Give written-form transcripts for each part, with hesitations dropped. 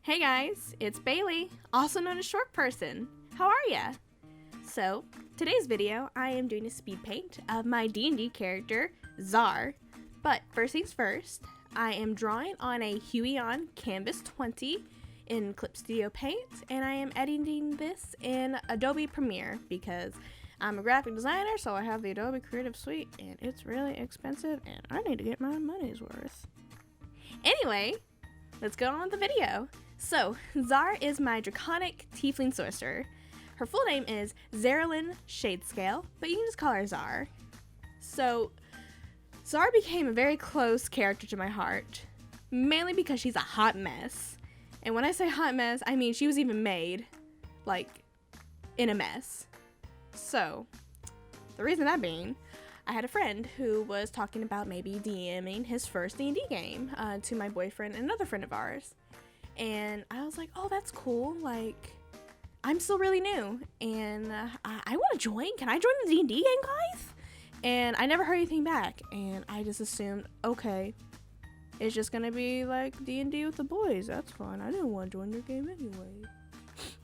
Hey guys, it's Bailey, also known as Short Person. How are ya? So, today's video, I am doing a speed paint of my D&D character, Czar. But first things first, I am drawing on a Huion Canvas 20 in Clip Studio Paint, and I am editing this in Adobe Premiere because I'm a graphic designer, so I have the Adobe Creative Suite, and it's really expensive, and I need to get my money's worth. Anyway, let's go on with the video. So, Czar is my draconic tiefling sorcerer. Her full name is Zerilyn Shadescale, but you can just call her Czar. So, Czar became a very close character to my heart, mainly because she's a hot mess. And when I say hot mess, I mean she was even made, like, in a mess. So, the reason that being, I had a friend who was talking about maybe DMing his first D&D game to my boyfriend and another friend of ours. And I was like, oh, that's cool. Like, I'm still really new, and I want to join. Can I join the D&D game, guys? And I never heard anything back, and I just assumed, okay, it's just going to be like D&D with the boys. That's fine. I didn't want to join your game anyway.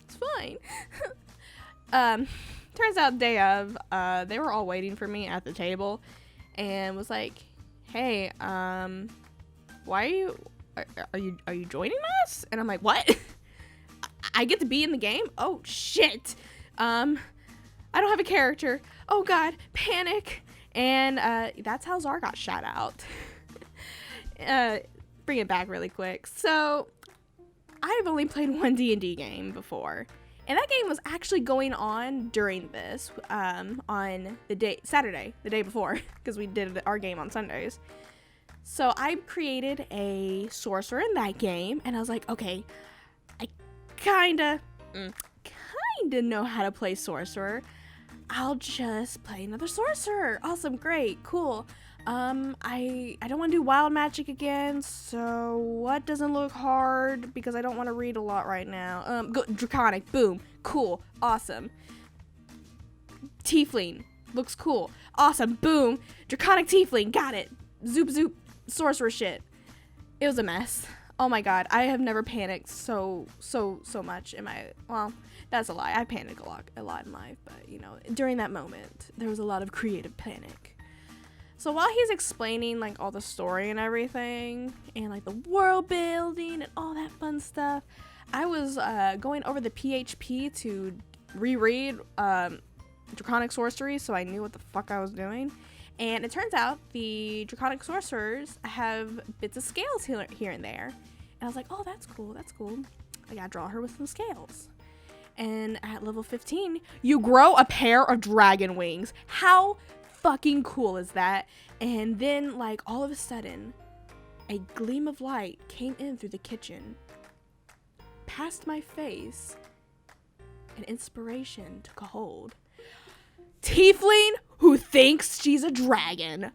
It's fine. Turns out day of, they were all waiting for me at the table, and was like, hey, why are you joining us? And I'm like, what? I get to be in the game? Oh shit. I don't have a character. Oh god, panic. And that's how Czar got shot out. Bring it back really quick. So I've only played one D&D game before, and that game was actually going on during this on the Saturday, the day before, because we did our game on Sundays. So I created a sorcerer in that game, and I was like, okay, I kinda know how to play sorcerer. I'll just play another sorcerer. Awesome, great, cool. I don't want to do wild magic again, so what doesn't look hard, because I don't want to read a lot right now. Draconic, boom, cool, awesome. Tiefling, looks cool, awesome, boom. Draconic tiefling, got it. Zoop zoop. Sorcerer shit. It was a mess. Oh my god, I have never panicked so much in my, well, that's a lie. I panic a lot in life, but you know, during that moment, there was a lot of creative panic. So while he's explaining like all the story and everything, and like the world building and all that fun stuff, I was going over the PHP to reread Draconic Sorcery, so I knew what the fuck I was doing. And it turns out the Draconic Sorcerers have bits of scales here and there. And I was like, oh, that's cool, that's cool. I gotta draw her with some scales. And at level 15, you grow a pair of dragon wings. How fucking cool is that? And then, like, all of a sudden, a gleam of light came in through the kitchen, past my face, and inspiration took a hold. Tiefling who thinks she's a dragon.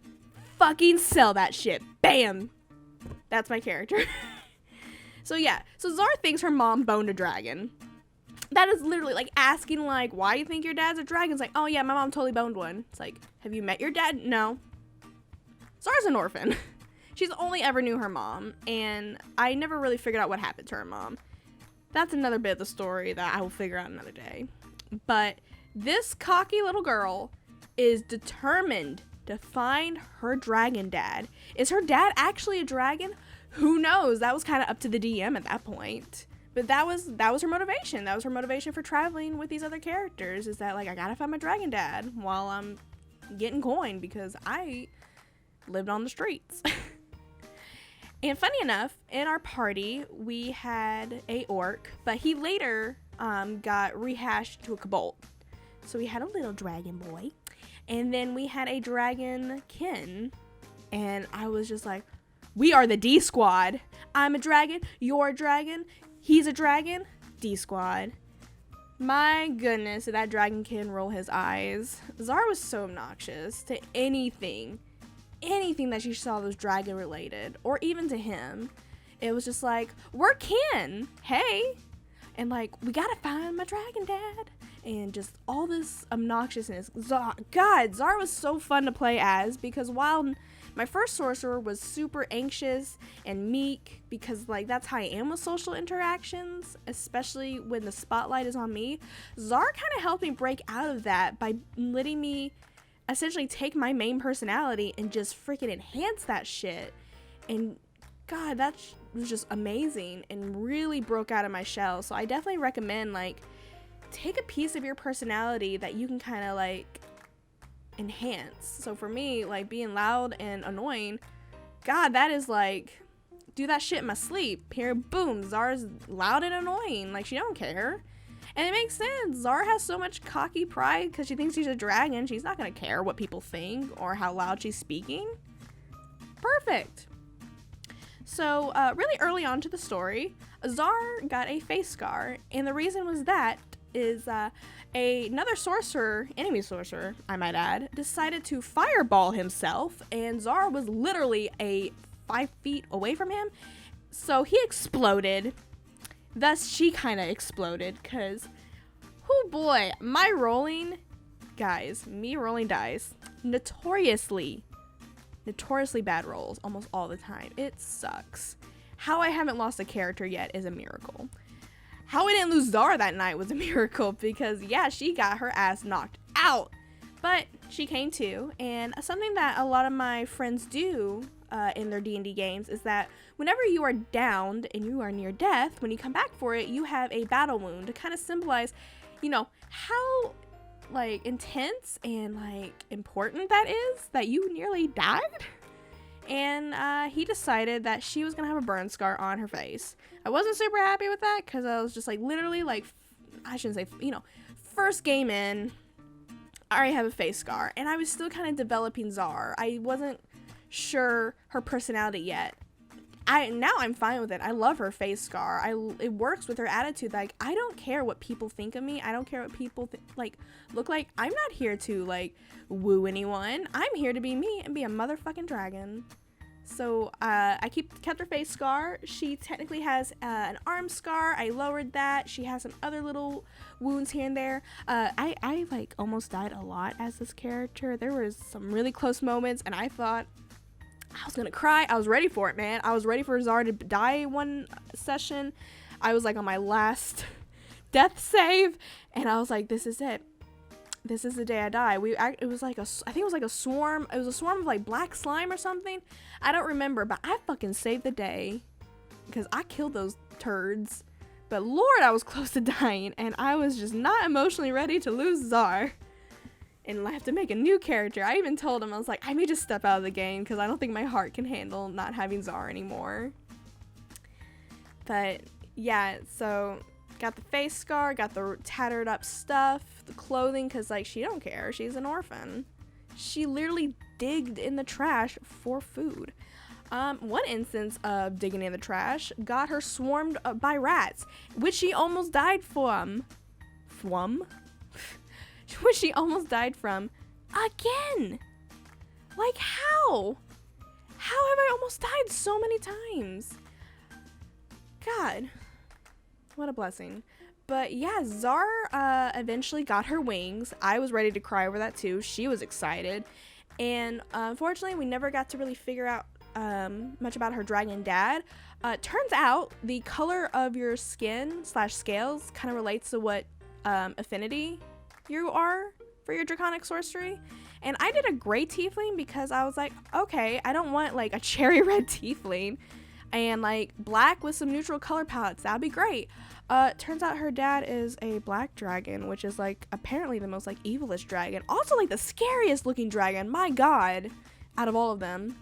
Fucking sell that shit. Bam. That's my character. So yeah, so Czar thinks her mom boned a dragon. That is literally like asking like, why do you think your dad's a dragon? It's like, oh yeah, my mom totally boned one. It's like, have you met your dad? No. Czar's an orphan. She's only ever knew her mom, and I never really figured out what happened to her mom. That's another bit of the story that I will figure out another day. But this cocky little girl is determined to find her dragon dad. Is her dad actually a dragon? Who knows? That was kind of up to the DM at that point. But that was her motivation. That was her motivation for traveling with these other characters, is that like, I gotta find my dragon dad while I'm getting coin, because I lived on the streets. And funny enough, in our party we had a orc, but he later got rehashed to a kobold. So we had a little dragon boy, and then we had a dragon kin, and I was just like, we are the D squad. I'm a dragon, you're a dragon, he's a dragon, D squad. My goodness, did that dragon kin roll his eyes. Czar was so obnoxious to anything that she saw that was dragon related, or even to him. It was just like, we're kin, hey, and like, we gotta find my dragon dad. And just all this obnoxiousness. Czar was so fun to play as, because while My first sorcerer was super anxious and meek because like that's how I am with social interactions, especially when the spotlight is on me. Zara kind of helped me break out of that by letting me essentially take my main personality and just freaking enhance that shit. And God, that was just amazing and really broke out of my shell. So I definitely recommend like take a piece of your personality that you can kind of like enhance. So for me, like being loud and annoying, God, that is like do that shit in my sleep. Here, boom, Zara's loud and annoying. Like she don't care. And it makes sense. Zara has so much cocky pride because she thinks she's a dragon. She's not going to care what people think or how loud she's speaking. Perfect. So really early on to the story, Zara got a face scar. And the reason was that is another sorcerer, enemy sorcerer, I might add, decided to fireball himself. And Zara was literally 5 feet away from him. So he exploded. Thus, she kind of exploded because, oh boy, my rolling, guys, me rolling dice, notoriously bad rolls almost all the time. It sucks. How I haven't lost a character yet is a miracle. How I didn't lose Zara that night was a miracle because, yeah, she got her ass knocked out. But she came to, and something that a lot of my friends do in their D&D games is that whenever you are downed and you are near death, when you come back for it, you have a battle wound to kind of symbolize, you know, how like intense and like important that is that you nearly died. And he decided that she was gonna have a burn scar on her face. I wasn't super happy with that because I was just like literally like, I shouldn't say, you know, first game in, I already have a face scar, and I was still kind of developing Zara. I wasn't sure her personality yet. Now I'm fine with it. I love her face scar. It works with her attitude. Like, I don't care what people think of me. I don't care what people look like. I'm not here to like woo anyone. I'm here to be me and be a motherfucking dragon. So I kept her face scar. She technically has an arm scar. I lowered that. She has some other little wounds here and there. I like almost died a lot as this character. There was some really close moments, and I thought I was gonna cry. I was ready for it, man. I was ready for Zara to die one session. I was like on my last death save, and I was like, this is it. This is the day I die. It was like I think it was like a swarm. It was a swarm of like black slime or something. I don't remember, but I fucking saved the day because I killed those turds. But Lord, I was close to dying, and I was just not emotionally ready to lose Zara. And I have to make a new character. I even told him, I was like, I may just step out of the game because I don't think my heart can handle not having Zara anymore. But yeah, so got the face scar, got the tattered up stuff, the clothing, because like she don't care. She's an orphan. She literally digged in the trash for food. One instance of digging in the trash got her swarmed by rats, which she almost died from. Which she almost died from again. Like how? How have I almost died so many times? God, what a blessing. But yeah, Zara eventually got her wings. I was ready to cry over that too. She was excited. And unfortunately, we never got to really figure out much about her dragon dad. Turns out the color of your skin / scales kind of relates to what affinity you are for your draconic sorcery. And I did a gray tiefling because I was like, okay, I don't want like a cherry red tiefling and like black with some neutral color palettes. That'd be great. Turns out her dad is a black dragon, which is like apparently the most like evilest dragon, also like the scariest looking dragon, my god, out of all of them.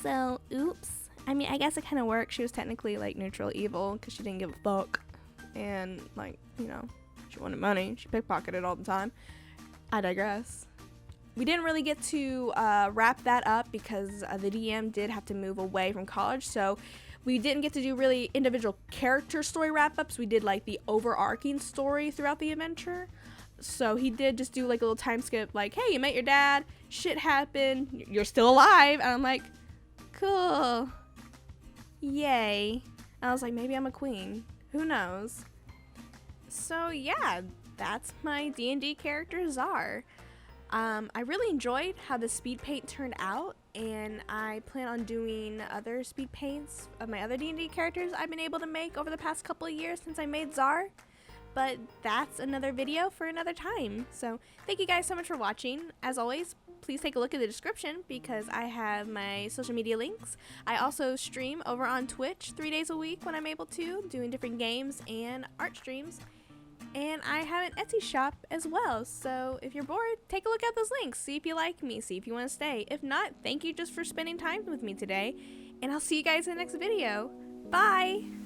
So oops, I mean, I guess it kind of worked. She was technically like neutral evil because she didn't give a fuck, and like, you know, she wanted money. She pickpocketed all the time. I digress. We didn't really get to wrap that up because the DM did have to move away from college, so we didn't get to do really individual character story wrap-ups. We did like the overarching story throughout the adventure. So he did just do like a little time skip, like, hey, you met your dad, shit happened, you're still alive. And I'm like, cool, yay. And I was like, maybe I'm a queen, who knows. So yeah, that's my D&D character Zara. I really enjoyed how the speed paint turned out, and I plan on doing other speed paints of my other D&D characters I've been able to make over the past couple of years since I made Czar. But that's another video for another time. So thank you guys so much for watching. As always, please take a look at the description because I have my social media links. I also stream over on Twitch 3 days a week when I'm able to, doing different games and art streams. And I have an Etsy shop as well. So if you're bored, take a look at those links. See if you like me. See if you want to stay. If not, thank you just for spending time with me today. And I'll see you guys in the next video. Bye!